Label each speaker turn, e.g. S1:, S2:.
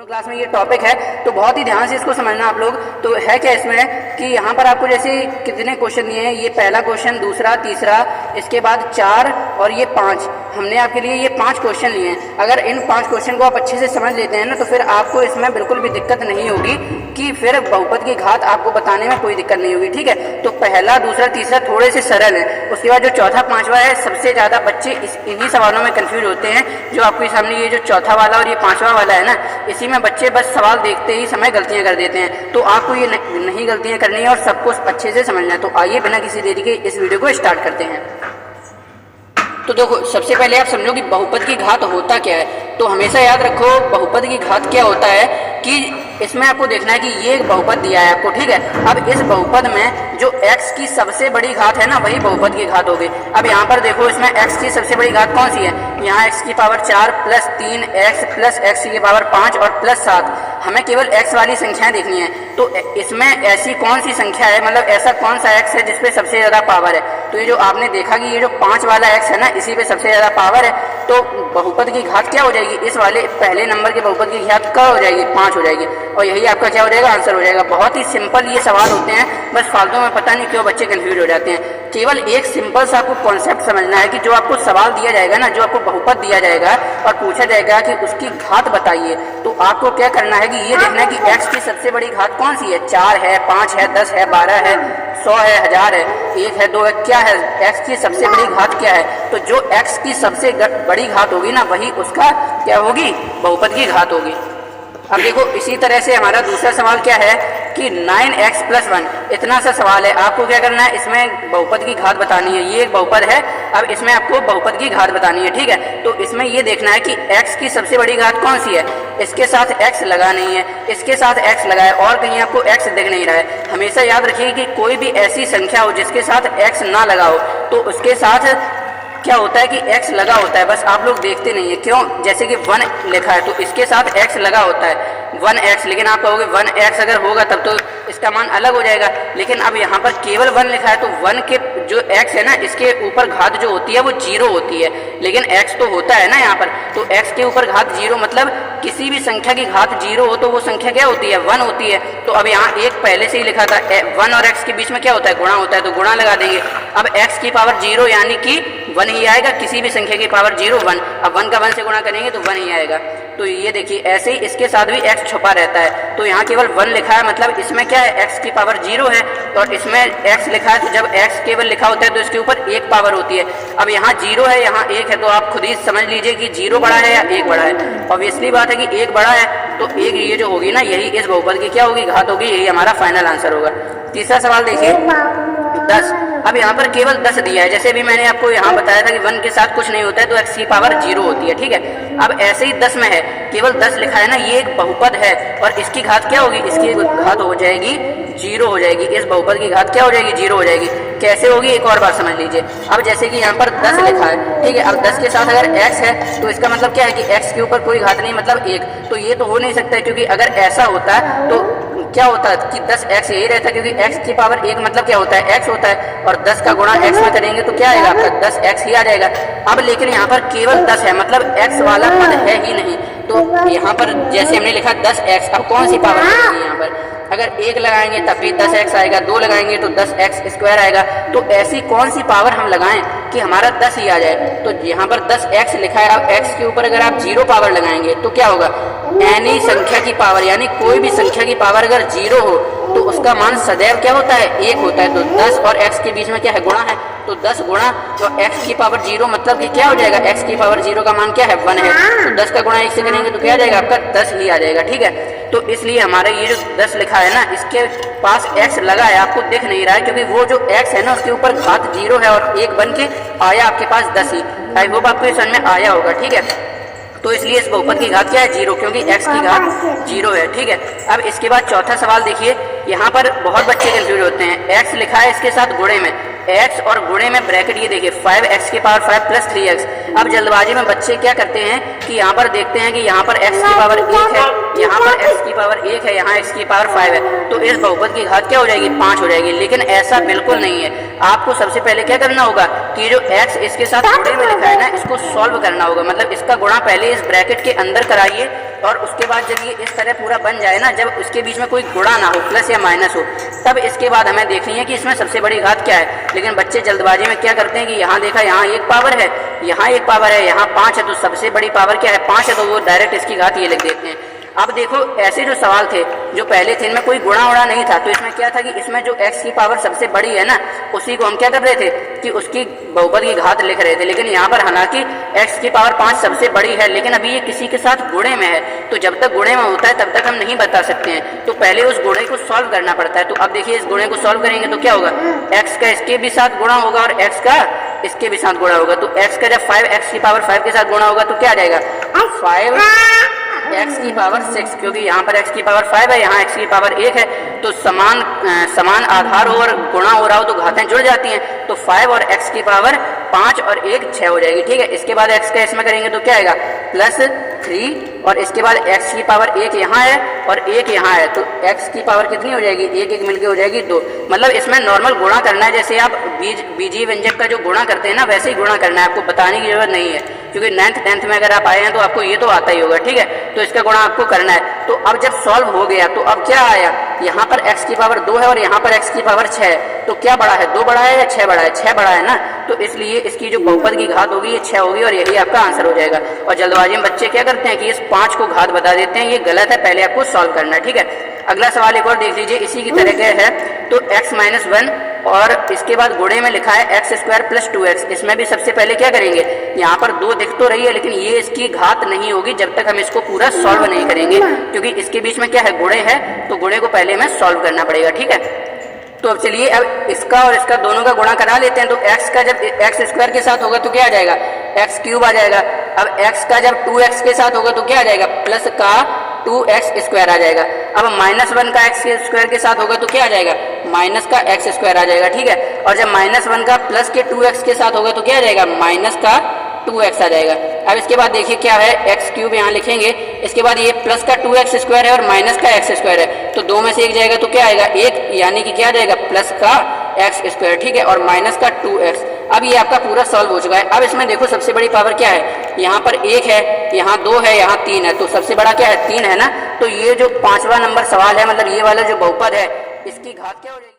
S1: दोनों क्लास में ये टॉपिक है तो बहुत ही ध्यान से इसको समझना आप लोग। तो है क्या इसमें कि यहाँ पर आपको जैसे कितने क्वेश्चन दिए हैं, ये पहला क्वेश्चन, दूसरा, तीसरा, इसके बाद 4 और ये 5। हमने आपके लिए ये 5 क्वेश्चन लिए हैं। अगर इन 5 क्वेश्चन को आप अच्छे से समझ लेते हैं ना तो फिर आपको इसमें बिल्कुल भी दिक्कत नहीं होगी कि फिर बहुपद की घात आपको बताने में कोई दिक्कत नहीं होगी। ठीक है, तो पहला, दूसरा, तीसरा थोड़े से सरल है। उसके बाद जो चौथा, पांचवा है, सबसे ज़्यादा बच्चे इन्हीं सवालों में कंफ्यूज होते हैं। जो आपके सामने ये जो चौथा वाला और ये पांचवा वाला है ना, इसी में बच्चे बस सवाल देखते ही समय गलतियां कर देते हैं। तो आपको ये नहीं गलतियां करनी है और सबको अच्छे से समझना है। तो आइए बिना किसी देरी के इस वीडियो को स्टार्ट करते हैं। तो देखो, सबसे पहले आप समझो कि बहुपद की घात होता क्या है। तो हमेशा याद रखो बहुपद की घात क्या होता है कि इसमें आपको देखना है कि ये एक बहुपद दिया है आपको। ठीक है, अब इस बहुपद में जो x की सबसे बड़ी घात है ना, वही बहुपद की घात होगी। अब यहाँ पर देखो, इसमें x की सबसे बड़ी घात कौन सी है? यहाँ x की power 4 plus 3x plus x की पावर 5 और प्लस 7। हमें केवल x वाली संख्याएं देखनी है। तो इसमें ऐसी कौन सी संख्या है, मतलब ऐसा कौन सा x है जिसपे सबसे ज़्यादा पावर है? तो ये जो आपने देखा कि ये जो 5 वाला x है ना, इसी पे सबसे ज़्यादा पावर है। तो बहुपद की घात क्या हो जाएगी? इस वाले पहले नंबर के बहुपद की घात क्या हो जाएगी? 5 हो जाएगी। और यही आपका क्या हो जाएगा? आंसर हो जाएगा। बहुत ही सिंपल ये सवाल होते हैं, बस फालतू में पता नहीं क्यों बच्चे कंफ्यूज हो जाते हैं। केवल एक सिंपल सा आपको कॉन्सेप्ट समझना है कि जो आपको सवाल दिया जाएगा ना, जो आपको बहुपद दिया जाएगा और पूछा जाएगा कि उसकी घात बताइए, तो आपको क्या करना है कि ये देखना है कि x की सबसे बड़ी घात कौन सी है? 4 है, 5 है, 10 है, 12 है, 100 है, 1000 है, 1 है, 2 है। क्या है x की सबसे बड़ी घात? क्या है? तो जो x की सबसे बड़ी घात होगी ना, वही उसका क्या होगी? बहुपद की घात होगी। अब देखो, इसी तरह से हमारा दूसरा सवाल क्या है कि 9x प्लस 1, इतना सा सवाल है। आपको क्या करना है, इसमें बहुपद की घात बतानी है। ये एक बहुपद है, अब इसमें आपको बहुपद की घात बतानी है। ठीक है, तो इसमें ये देखना है कि x की सबसे बड़ी घात कौन सी है। इसके साथ x लगा नहीं है, इसके साथ x लगा है, और कहीं आपको x दिख नहीं रहा है। हमेशा याद रखिए कि कोई भी ऐसी संख्या हो जिसके साथ x ना लगा हो, तो उसके साथ क्या होता है कि x लगा होता है, बस आप लोग देखते नहीं है। क्यों? जैसे कि 1 लिखा है तो इसके साथ x लगा होता है, 1x। लेकिन आप कहोगे 1x अगर होगा तब तो इसका मान अलग हो जाएगा। लेकिन अब यहाँ पर केवल 1 लिखा है तो 1 के जो x है ना, इसके ऊपर घात जो होती है वो 0 होती है। लेकिन x तो होता है ना यहाँ पर, तो x के ऊपर घात 0, मतलब किसी भी संख्या की घात 0 हो तो वो संख्या क्या होती है? 1 होती है। तो अब यहाँ 1 पहले से ही लिखा था, 1 और x के बीच में क्या होता है? गुणा होता है, तो गुणा लगा देंगे। अब x की पावर 0 यानी कि 1 ही आएगा। किसी भी संख्या की पावर 0 1, अब 1 का 1 से गुणा करेंगे तो 1 ही आएगा। तो ये देखिए, ऐसे ही इसके साथ भी x छुपा रहता है। तो यहाँ केवल 1 लिखा है, मतलब इसमें क्या है? x की पावर 0 है, और इसमें x लिखा है। तो जब x केवल लिखा होता है तो इसके ऊपर 1 पावर होती है। अब यहाँ 0 है, यहाँ 1 है, तो आप खुद ही समझ लीजिए कि 0 बड़ा है या 1 बड़ा है। ऑब्वियसली बात है कि 1 बड़ा है, तो 1 ये जो होगी ना, यही इस बहुपद की क्या होगी? घात होगी। यही हमारा फाइनल आंसर होगा। तीसरा सवाल देखिए, 10। अब यहाँ पर केवल 10 दिया है। जैसे भी मैंने आपको यहाँ बताया था कि 1 के साथ कुछ नहीं होता है तो x की पावर 0 होती है। ठीक है, अब ऐसे ही 10 में है, केवल 10 लिखा है ना, ये एक बहुपद है और इसकी घात क्या होगी? इसकी घात हो जाएगी 0 हो जाएगी। इस बहुपद की घात क्या हो जाएगी? 0 हो जाएगी। कैसे होगी? एक और बार समझ लीजिए। अब जैसे कि यहाँ पर 10 लिखा है, ठीक है, अब 10 के साथ अगर x है तो इसका मतलब क्या है कि x के ऊपर कोई घात नहीं, मतलब 1। तो ये तो हो नहीं सकता है, क्योंकि अगर ऐसा होता है तो क्या होता है कि 10x यही रहता है, क्योंकि x की पावर 1 मतलब क्या होता है? x होता है, और 10 का गुणा x में करेंगे तो क्या आएगा? आपका 10x ही आ जाएगा। अब लेकिन यहाँ पर केवल 10 है, मतलब x वाला पद है ही नहीं। तो यहाँ पर जैसे हमने लिखा 10x, अब कौन सी पावर लगेगी यहाँ पर? अगर 1 लगाएंगे तब भी 10x आएगा, 2 लगाएंगे तो 10x स्क्वायर आएगा। तो ऐसी कौन सी पावर हम लगाएं कि हमारा 10 ही आ जाए? तो यहाँ पर 10x लिखा है, अब x के ऊपर अगर आप 0 पावर लगाएंगे तो क्या होगा? एनी संख्या की पावर, यानी कोई भी संख्या की पावर अगर 0 हो तो उसका मान सदैव क्या होता है? 1 होता है। तो 10 और x के बीच में क्या है? गुणा है। तो 10 गुणा तो x की पावर 0, मतलब कि क्या हो जाएगा? x की पावर 0 का मान क्या है? 1 है। तो 10 का गुणा 1 से करेंगे तो क्या आ जाएगा? आपका 10 ही आ जाएगा। ठीक है, तो इसलिए हमारा ये जो 10 लिखा है ना, इसके पास x लगा है, आपको दिख नहीं रहा है, क्योंकि वो जो x है ना, उसके ऊपर घात 0 है और 1 बन के आया आपके पास 10 ही। आई होप आपको ये समझ में आया होगा। ठीक है, तो इसलिए इस बहुपद की घात क्या है? 0, क्योंकि x की घात 0 है। ठीक है, अब इसके बाद चौथा सवाल देखिए। यहाँ पर बहुत बच्चे कंफ्यूज होते हैं। x लिखा है, इसके साथ गुणे में x और गुणे में ब्रैकेट, ये देखिए 5x की पावर 5 प्लस 3x। अब जल्दबाजी में बच्चे क्या करते हैं कि यहाँ पर देखते हैं कि यहाँ पर x की पावर 1 है, यहाँ पर x की पावर 1 है, यहाँ x की पावर 5 है, तो इस बहुपद की घात क्या हो जाएगी? 5 हो जाएगी। लेकिन ऐसा बिल्कुल नहीं है। आपको सबसे पहले क्या करना होगा कि जो x इसके साथ गुणे में लिखा है ना, इसको सॉल्व करना होगा। मतलब इसका गुणा पहले इस ब्रैकेट के अंदर कराइए, और उसके बाद जब ये इस तरह पूरा बन जाए ना, जब उसके बीच में कोई गुणा ना हो, प्लस या माइनस हो, तब इसके बाद हमें देखनी है कि इसमें सबसे बड़ी घात क्या है। लेकिन बच्चे जल्दबाजी में क्या करते हैं कि यहाँ देखा, यहाँ एक पावर है, यहाँ एक पावर है, यहाँ 5 है, तो सबसे बड़ी पावर क्या है, 5 है, तो वो डायरेक्ट इसकी घात ये लिख देते हैं। अब देखो ऐसे जो सवाल थे जो पहले थे, इनमें कोई गुणा उड़ा नहीं था, तो इसमें क्या था कि इसमें जो x की पावर सबसे बड़ी है ना, उसी को हम क्या कर रहे थे कि उसकी बहुपद की घात लिख रहे थे। लेकिन यहाँ पर हालांकि x की पावर 5 सबसे बड़ी है, लेकिन अभी ये किसी के साथ गुणे में है, तो जब तक गुणे में होता है तब तक हम नहीं बता सकते हैं, तो पहले उस गुणे को सॉल्व करना पड़ता है। तो अब देखिए इस गुणे को सॉल्व करेंगे तो क्या होगा, x का इसके भी साथ गुणा होगा और x का इसके भी साथ गुणा होगा। तो x का जब 5x की पावर 5 के साथ गुणा होगा तो क्या आ जाएगा, 5x की पावर 6, क्योंकि यहाँ पर x की पावर 5 है, यहाँ x की पावर 1 है, तो समान आधार हो और गुणा हो रहा हो तो घातें जुड़ जाती हैं, तो 5 और x की पावर 5 और 1 6 हो जाएगी। ठीक है, इसके बाद x का इसमें करेंगे तो क्या आएगा, +3, और इसके बाद x की पावर 1 यहाँ है और 1 यहाँ है, तो x की पावर कितनी हो जाएगी, 1 1 मिलकर हो जाएगी 2। मतलब इसमें नॉर्मल गुणा करना है, जैसे आप बीजीय व्यंजक का जो गुणा करते हैं ना, वैसे ही गुणा करना है, आपको बताने की जरूरत नहीं है, क्योंकि 9th 10th में अगर आप आए हैं तो आपको ये तो आता ही होगा। ठीक है, तो इसका गुणा आपको करना है। तो अब जब सॉल्व हो गया तो अब क्या आया, यहाँ पर x की पावर 2 है और यहाँ पर x की पावर 6 है, तो क्या बड़ा है, 2 बड़ा है या 6 बड़ा है, 6 बड़ा है ना, तो इसलिए इसकी जो बहुपद की घात होगी ये 6 होगी और यही आपका आंसर हो जाएगा। और जल्दबाजी में बच्चे क्या करते हैं कि इस 5 को घात बता देते हैं, ये गलत है, पहले आपको सॉल्व करना है। ठीक है, अगला सवाल एक और देख लीजिए, इसी की तरह के है, तो x - 1 और इसके बाद गुणे में लिखा है x² + 2x। इसमें भी सबसे पहले क्या करेंगे, यहाँ पर 2 दिख तो रही है लेकिन ये इसकी घात नहीं होगी जब तक हम इसको पूरा सॉल्व नहीं करेंगे, क्योंकि इसके बीच में क्या है, गुणे है, तो गुणे को पहले हमें सॉल्व करना पड़ेगा। ठीक है, तो अब चलिए अब इसका और इसका दोनों का गुणा करा लेते हैं। तो x का जब x² के साथ होगा तो क्या आ जाएगा, x³ आ जाएगा। अब x का जब 2x के साथ होगा तो क्या आ जाएगा, प्लस का 2x² आ जाएगा। अब -1 का x² के साथ होगा तो क्या आ जाएगा, माइनस का x² आ जाएगा। ठीक है, और जब -1 का प्लस के 2x के साथ होगा तो क्या आ जाएगा, माइनस का 2x आ जाएगा। अब इसके बाद देखिए क्या है, x³ यहाँ लिखेंगे, इसके बाद ये प्लस का 2x² है और माइनस का x² है, तो 2 में से एक जाएगा तो क्या आएगा, 1, यानी कि क्या आ जाएगा, प्लस का x²। ठीक है, और माइनस का 2x। अब ये आपका पूरा सॉल्व हो चुका है। अब इसमें देखो सबसे बड़ी पावर क्या है, यहाँ पर 1 है, यहाँ 2 है, यहाँ 3 है, तो सबसे बड़ा क्या है, 3 है ना, तो ये जो 5वां नंबर सवाल है, मतलब ये वाला जो बहुपद है, इसकी घात क्या हो जाएगी।